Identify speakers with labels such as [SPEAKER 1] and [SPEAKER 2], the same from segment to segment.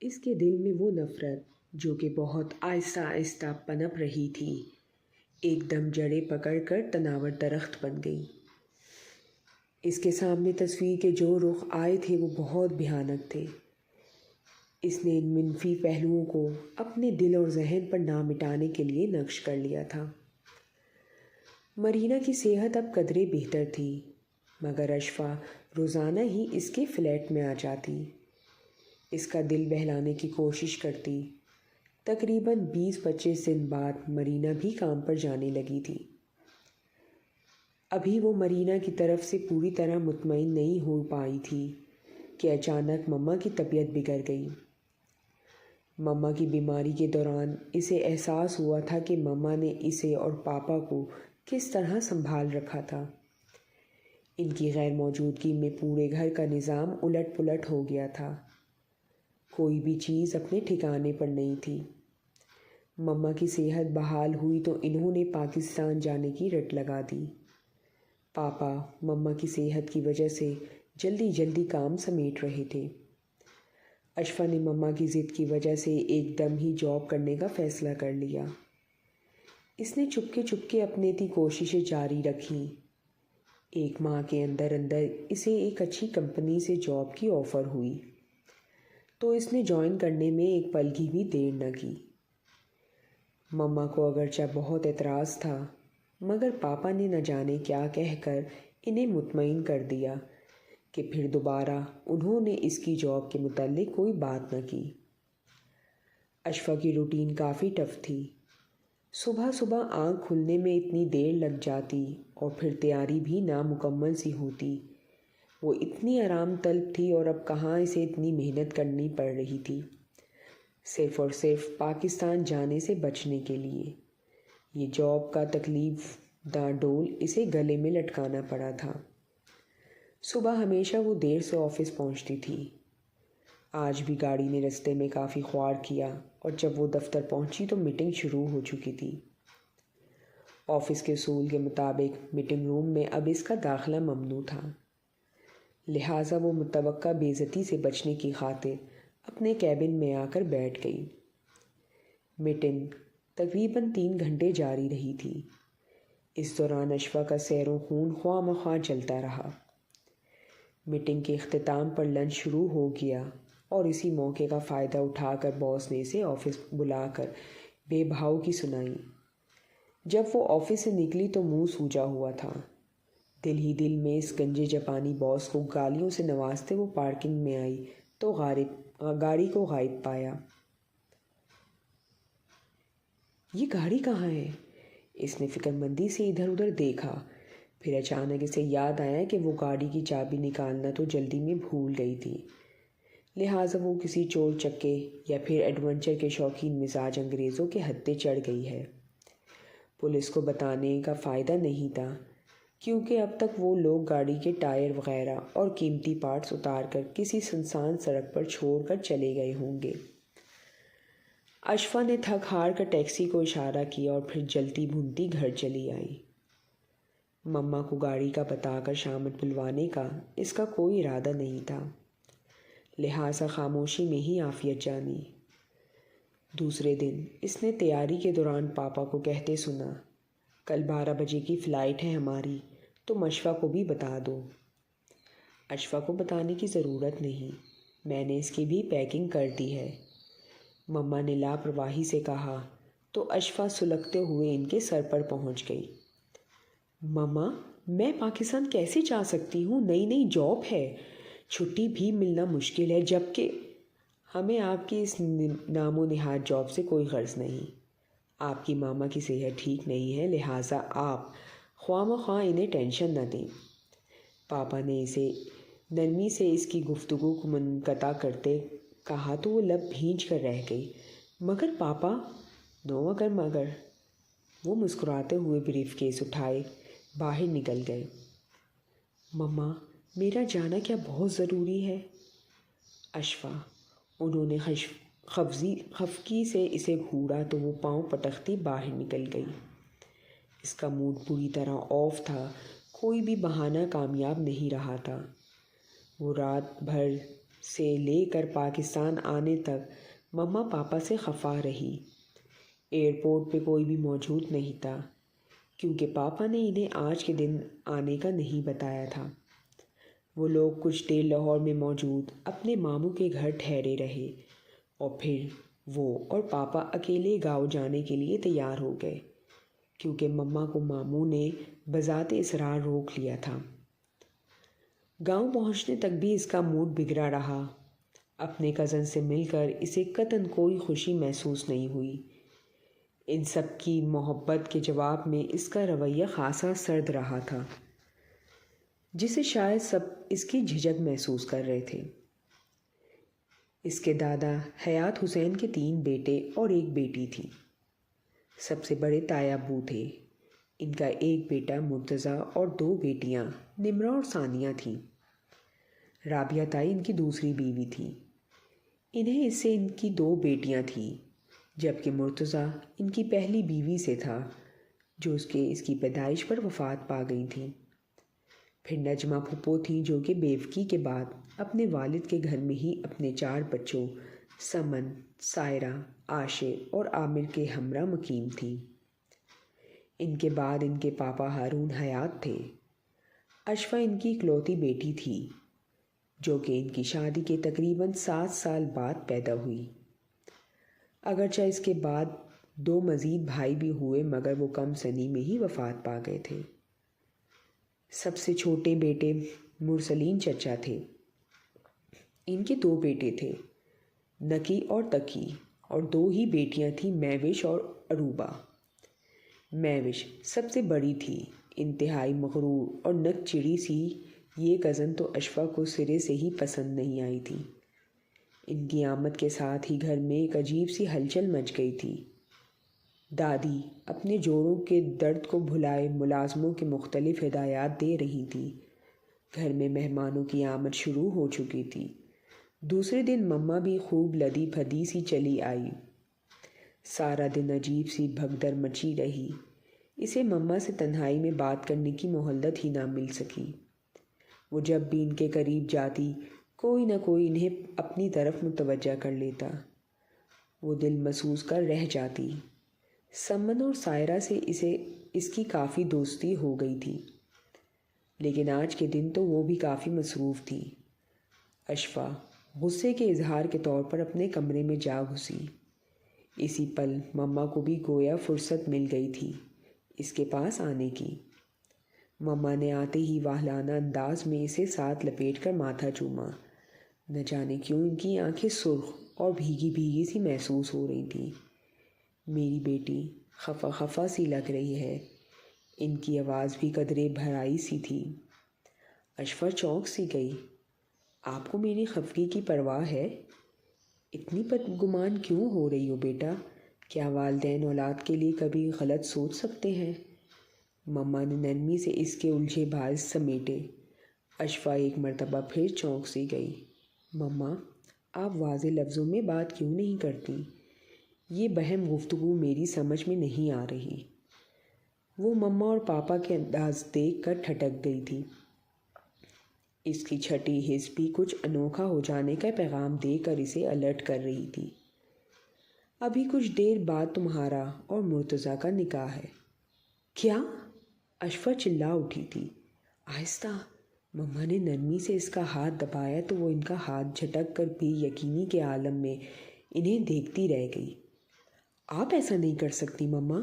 [SPEAKER 1] اس کے دل میں وہ نفرت جو کہ بہت آہستہ آہستہ پنپ رہی تھی ایک دم جڑیں پکڑ کر تناور درخت بن گئی۔ اس کے سامنے تصویر کے جو رخ آئے تھے وہ بہت بھیانک تھے۔ اس نے ان منفی پہلوؤں کو اپنے دل اور ذہن پر نہ مٹانے کے لیے نقش کر لیا تھا۔ مرینا کی صحت اب قدرے بہتر تھی، مگر اشفا روزانہ ہی اس کے فلیٹ میں آ جاتی، اس کا دل بہلانے کی کوشش کرتی۔ تقریباً 20-25 دن بعد مرینا بھی کام پر جانے لگی تھی۔ ابھی وہ مرینا کی طرف سے پوری طرح مطمئن نہیں ہو پائی تھی کہ اچانک مما کی طبیعت بگڑ گئی۔ مما کی بیماری کے دوران اسے احساس ہوا تھا کہ مما نے اسے اور پاپا کو کس طرح سنبھال رکھا تھا۔ ان کی غیر موجودگی میں پورے گھر کا نظام الٹ پلٹ ہو گیا تھا، کوئی بھی چیز اپنے ٹھکانے پر نہیں تھی۔ مما کی صحت بحال ہوئی تو انہوں نے پاکستان جانے کی رٹ لگا دی۔ پاپا مما کی صحت کی وجہ سے جلدی جلدی کام سمیٹ رہے تھے۔ اشفا نے مما کی ضد کی وجہ سے ایک دم ہی جاب کرنے کا فیصلہ کر لیا۔ اس نے چپکے اپنے تی کوششیں جاری رکھیں۔ 1 ماہ کے اندر اسے ایک اچھی کمپنی سے جاب کی آفر ہوئی تو اس نے جوائن کرنے میں ایک پل کی بھی دیر نہ کی۔ مما کو اگرچہ بہت اعتراض تھا، مگر پاپا نے نہ جانے کیا کہہ کر انہیں مطمئن کر دیا کہ پھر دوبارہ انہوں نے اس کی جاب کے متعلق کوئی بات نہ کی۔ اشفا کی روٹین کافی ٹف تھی۔ صبح صبح آنکھ کھلنے میں اتنی دیر لگ جاتی اور پھر تیاری بھی نامکمل سی ہوتی۔ وہ اتنی آرام طلب تھی اور اب کہاں اسے اتنی محنت کرنی پڑ رہی تھی، صرف اور صرف پاکستان جانے سے بچنے کے لیے۔ یہ جاب کا تکلیف دہ ڈول اسے گلے میں لٹکانا پڑا تھا۔ صبح ہمیشہ وہ دیر سے آفس پہنچتی تھی۔ آج بھی گاڑی نے رستے میں کافی خوار کیا اور جب وہ دفتر پہنچی تو میٹنگ شروع ہو چکی تھی۔ آفس کے اصول کے مطابق میٹنگ روم میں اب اس کا داخلہ ممنوع تھا، لہٰذا وہ متوقع بے عزتی سے بچنے کی خاطر اپنے کیبن میں آ کر بیٹھ گئی۔ میٹنگ تقریباً 3 گھنٹے جاری رہی تھی۔ اس دوران اشفا کا سیر و خون خواہ مخواہ چلتا رہا۔ میٹنگ کے اختتام پر لنچ شروع ہو گیا اور اسی موقع کا فائدہ اٹھا کر باس نے اسے آفس بلا کر بے بھاؤ کی سنائی۔ جب وہ آفس سے نکلی تو منہ سوجا ہوا تھا۔ دل ہی دل میں اس گنجے جاپانی باس کو گالیوں سے نوازتے وہ پارکنگ میں آئی تو گاڑی کو غائب پایا۔ یہ گاڑی کہاں ہے؟ اس نے فکر مندی سے ادھر ادھر دیکھا، پھر اچانک اسے یاد آیا کہ وہ گاڑی کی چابی نکالنا تو جلدی میں بھول گئی تھی، لہٰذا وہ کسی چور چکے یا پھر ایڈونچر کے شوقین مزاج انگریزوں کے ہتے چڑھ گئی ہے۔ پولیس کو بتانے کا فائدہ نہیں تھا، کیونکہ اب تک وہ لوگ گاڑی کے ٹائر وغیرہ اور قیمتی پارٹس اتار کر کسی سنسان سڑک پر چھوڑ کر چلے گئے ہوں گے۔ اشفا نے تھک ہار کر ٹیکسی کو اشارہ کیا اور پھر جلتی بھونتی گھر چلی آئی۔ مما کو گاڑی کا بتا کر شامت بلوانے کا اس کا کوئی ارادہ نہیں تھا، لہٰذا خاموشی میں ہی عافیت جانی۔ دوسرے دن اس نے تیاری کے دوران پاپا کو کہتے سنا، کل 12 بجے کی فلائٹ ہے ہماری، تم اشفا کو بھی بتا دو۔ اشفا کو بتانے کی ضرورت نہیں، میں نے اس کی بھی پیکنگ کر دی ہے، مما نے لاپرواہی سے کہا تو اشفا سلگتے ہوئے ان کے سر پر پہنچ گئی۔ مما، میں پاکستان کیسے جا سکتی ہوں؟ نئی جاب ہے، چھٹی بھی ملنا مشکل ہے، جبکہ ہمیں آپ کی اس نام و نہاد جاب سے کوئی غرض نہیں۔ آپ کی ماما کی صحت ٹھیک نہیں ہے، لہٰذا آپ خواہ مخواہ انہیں ٹینشن نہ دیں۔ پاپا نے اسے نرمی سے اس کی گفتگو کو منقطع کرتے کہا تو وہ لب بھینچ کر رہ گئی۔ مگر پاپا، نو اگر مگر۔ وہ مسکراتے ہوئے بریف کیس اٹھائے باہر نکل گئے۔ مما، میرا جانا کیا بہت ضروری ہے؟ اشفا، انہوں نے خفگی سے اسے گھوڑا تو وہ پاؤں پٹکتی باہر نکل گئی۔ اس کا موڈ پوری طرح آف تھا، کوئی بھی بہانہ کامیاب نہیں رہا تھا۔ وہ رات بھر سے لے کر پاکستان آنے تک مما پاپا سے خفا رہی۔ ایئرپورٹ پہ کوئی بھی موجود نہیں تھا کیونکہ پاپا نے انہیں آج کے دن آنے کا نہیں بتایا تھا۔ وہ لوگ کچھ دیر لاہور میں موجود اپنے ماموں کے گھر ٹھہرے رہے اور پھر وہ اور پاپا اکیلے گاؤں جانے کے لیے تیار ہو گئے کیونکہ مما کو ماموں نے بذات اصرار روک لیا تھا۔ گاؤں پہنچنے تک بھی اس کا موڈ بگڑا رہا۔ اپنے کزن سے مل کر اسے قطعاً کوئی خوشی محسوس نہیں ہوئی۔ ان سب کی محبت کے جواب میں اس کا رویہ خاصا سرد رہا تھا جسے شاید سب اس کی جھجک محسوس کر رہے تھے۔ اس کے دادا حیات حسین کے 3 بیٹے اور 1 بیٹی تھی۔ سب سے بڑے تایا ابو تھے۔ ان کا 1 بیٹا مرتضیٰ اور 2 بیٹیاں نمرہ اور ثانیہ تھیں۔ رابعہ تائی ان کی دوسری بیوی تھی۔ انہیں اس سے ان کی 2 بیٹیاں تھیں جبکہ مرتضیٰ ان کی پہلی بیوی سے تھا جو اس کی پیدائش پر وفات پا گئی تھیں۔ پھر نجمہ پھپھو تھیں جو کہ بیوقی کے بعد اپنے والد کے گھر میں ہی اپنے 4 بچوں سمن، سائرہ، عاشق اور عامر کے ہمراہ مقیم تھیں۔ ان کے بعد ان کے پاپا ہارون حیات تھے۔ اشفا ان کی اکلوتی بیٹی تھی جو کہ ان کی شادی کے تقریباً 7 سال بعد پیدا ہوئی۔ اگرچہ اس کے بعد 2 مزید بھائی بھی ہوئے مگر وہ کم سنی میں ہی وفات پا گئے تھے۔ سب سے چھوٹے بیٹے مرسلین چچا تھے۔ ان کے 2 بیٹے تھے، نکی اور تقی، اور 2 ہی بیٹیاں تھیں، مہوش اور عروبہ۔ مہوش سب سے بڑی تھی، انتہائی مغرور اور نک چڑی سی۔ یہ کزن تو اشفا کو سرے سے ہی پسند نہیں آئی تھی۔ ان کی آمد کے ساتھ ہی گھر میں ایک عجیب سی ہلچل مچ گئی تھی۔ دادی اپنے جوڑوں کے درد کو بھلائے ملازموں کے مختلف ہدایات دے رہی تھی۔ گھر میں مہمانوں کی آمد شروع ہو چکی تھی۔ دوسرے دن مما بھی خوب لدی پھدی سی چلی آئی۔ سارا دن عجیب سی بھگدڑ مچی رہی۔ اسے مما سے تنہائی میں بات کرنے کی مہلت ہی نہ مل سکی۔ وہ جب بھی ان کے قریب جاتی کوئی نہ کوئی انہیں اپنی طرف متوجہ کر لیتا۔ وہ دل محسوس کر رہ جاتی۔ سمن اور سائرہ سے اس کی کافی دوستی ہو گئی تھی لیکن آج کے دن تو وہ بھی کافی مصروف تھی۔ اشفا غصے کے اظہار کے طور پر اپنے کمرے میں جا گھسی۔ اسی پل مما کو بھی گویا فرصت مل گئی تھی اس کے پاس آنے کی۔ مما نے آتے ہی واہلانہ انداز میں اسے ساتھ لپیٹ کر ماتھا چوما۔ نہ جانے کیوں ان کی آنکھیں سرخ اور بھیگی بھیگی سی محسوس ہو رہی تھیں۔ میری بیٹی خفا خفا سی لگ رہی ہے۔ ان کی آواز بھی قدرے بھرائی سی تھی۔ اشفا چونک سی گئی۔ آپ کو میری خفگی کی پرواہ ہے؟ اتنی بدگمان کیوں ہو رہی ہو بیٹا؟ کیا والدین اولاد کے لیے کبھی غلط سوچ سکتے ہیں؟ مما نے نرمی سے اس کے الجھے بال سمیٹے۔ اشفا ایک مرتبہ پھر چونک سی گئی۔ مما آپ واضح لفظوں میں بات کیوں نہیں کرتی؟ یہ بہم گفتگو میری سمجھ میں نہیں آ رہی۔ وہ مما اور پاپا کے انداز دیکھ کر ٹھٹک گئی تھی۔ اس کی چھٹی حس بھی کچھ انوکھا ہو جانے کا پیغام دے کر اسے الرٹ کر رہی تھی۔ ابھی کچھ دیر بعد تمہارا اور مرتضیٰ کا نکاح ہے۔ کیا؟ اشفا چلا اٹھی تھی۔ آہستہ مما نے نرمی سے اس کا ہاتھ دبایا تو وہ ان کا ہاتھ جھٹک کر بے یقینی کے عالم میں انہیں دیکھتی رہ گئی۔ آپ ایسا نہیں کر سکتی مما،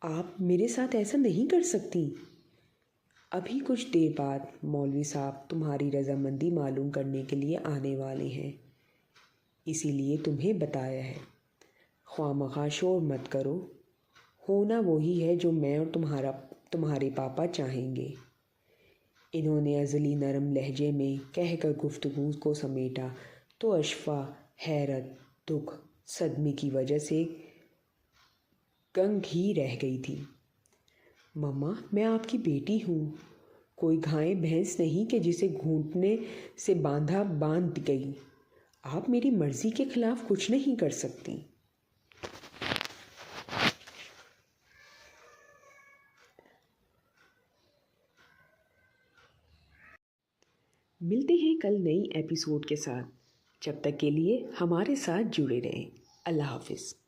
[SPEAKER 1] آپ میرے ساتھ ایسا نہیں کر سکتی۔ ابھی کچھ دیر بعد مولوی صاحب تمہاری رضامندی معلوم کرنے کے لیے آنے والے ہیں، اسی لیے تمہیں بتایا ہے۔ خواہ مخواہ شور مت کرو، ہونا وہی ہے جو میں اور تمہارے پاپا چاہیں گے۔ انہوں نے ازلی نرم لہجے میں کہہ کر گفتگو کو سمیٹا تو اشفا حیرت، دکھ، صدمے کی وجہ سے گنگ ہی رہ گئی تھی۔ مما میں آپ کی بیٹی ہوں، کوئی گھائے بھینس نہیں کہ جسے گھونٹنے سے باندھ گئی۔ آپ میری مرضی کے خلاف کچھ نہیں کر سکتی۔ ملتے ہیں کل نئی ایپیسوڈ کے ساتھ۔ جب تک کے لیے ہمارے ساتھ جڑے رہیں۔ اللہ حافظ۔